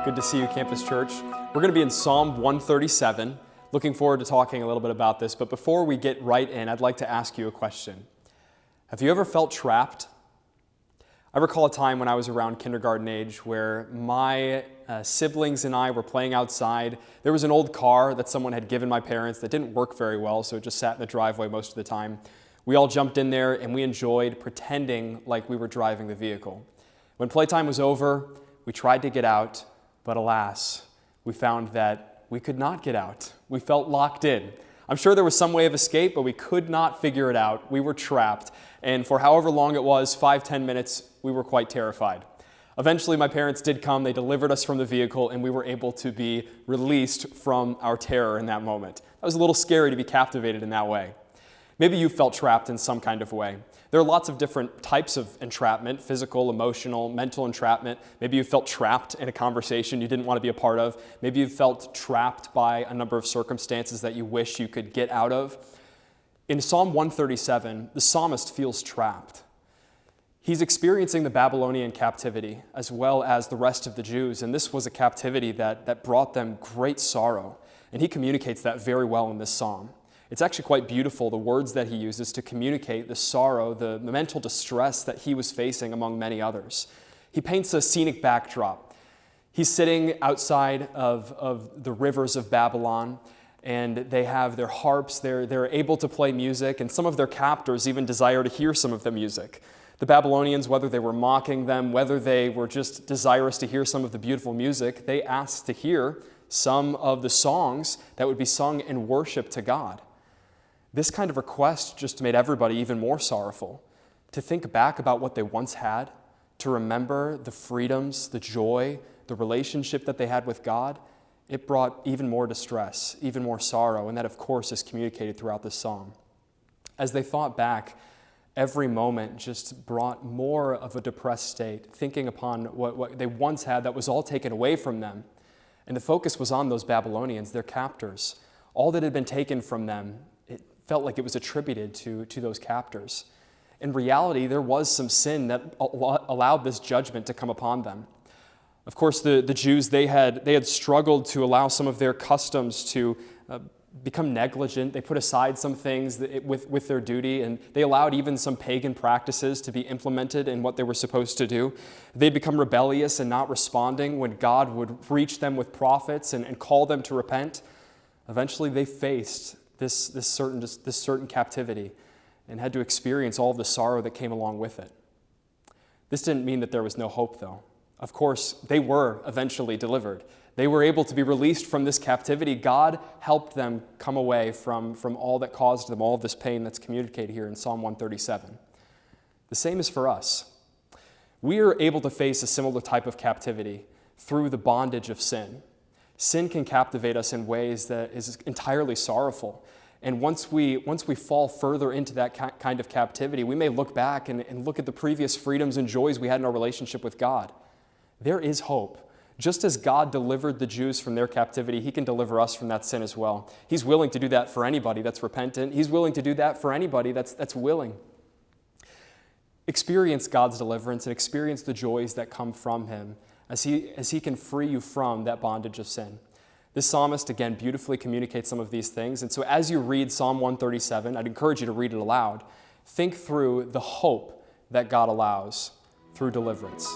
Good to see you, Campus Church. We're going to be in Psalm 137. Looking forward to talking a little bit about this, but before we get right in, I'd like to ask you a question. Have you ever felt trapped? I recall a time when I was around kindergarten age where my siblings and I were playing outside. There was an old car that someone had given my parents that didn't work very well, so it just sat in the driveway most of the time. We all jumped in there and we enjoyed pretending like we were driving the vehicle. When playtime was over, we tried to get out, but alas, we found that we could not get out. We felt locked in. I'm sure there was some way of escape, but we could not figure it out. We were trapped, and for however long it was, 5-10 minutes, we were quite terrified. Eventually, my parents did come, they delivered us from the vehicle, and we were able to be released from our terror in that moment. That was a little scary to be captivated in that way. Maybe you felt trapped in some kind of way. There are lots of different types of entrapment: physical, emotional, mental entrapment. Maybe you felt trapped in a conversation you didn't want to be a part of. Maybe you felt trapped by a number of circumstances that you wish you could get out of. In Psalm 137, the psalmist feels trapped. He's experiencing the Babylonian captivity as well as the rest of the Jews, and this was a captivity that brought them great sorrow. And he communicates that very well in this psalm. It's actually quite beautiful, the words that he uses to communicate the sorrow, the mental distress that he was facing among many others. He paints a scenic backdrop. He's sitting outside of the rivers of Babylon, and they have their harps. They're able to play music, and some of their captors even desire to hear some of the music. The Babylonians, whether they were mocking them, whether they were just desirous to hear some of the beautiful music, they asked to hear some of the songs that would be sung in worship to God. This kind of request just made everybody even more sorrowful. To think back about what they once had, to remember the freedoms, the joy, the relationship that they had with God, it brought even more distress, even more sorrow, and that, of course, is communicated throughout this psalm. As they thought back, every moment just brought more of a depressed state, thinking upon what they once had that was all taken away from them. And the focus was on those Babylonians, their captors. All that had been taken from them, it felt like it was attributed to those captors. In reality, there was some sin that allowed this judgment to come upon them. Of course, the Jews, they had struggled to allow some of their customs to become negligent. They put aside some things with their duty, and they allowed even some pagan practices to be implemented in what they were supposed to do. They'd become rebellious and not responding when God would reach them with prophets and call them to repent. Eventually, they faced this certain captivity and had to experience all of the sorrow that came along with it. This didn't mean that there was no hope, though. Of course, they were eventually delivered. They were able to be released from this captivity. God helped them come away from all that caused them all of this pain that's communicated here in Psalm 137. The same is for us. We are able to face a similar type of captivity through the bondage of sin. Sin can captivate us in ways that is entirely sorrowful. And once we fall further into that kind of captivity, we may look back and look at the previous freedoms and joys we had in our relationship with God. There is hope. Just as God delivered the Jews from their captivity, he can deliver us from that sin as well. He's willing to do that for anybody that's repentant. He's willing to do that for anybody that's willing. Experience God's deliverance and experience the joys that come from him as he can free you from that bondage of sin. This psalmist, again, beautifully communicates some of these things. And so as you read Psalm 137, I'd encourage you to read it aloud. Think through the hope that God allows through deliverance.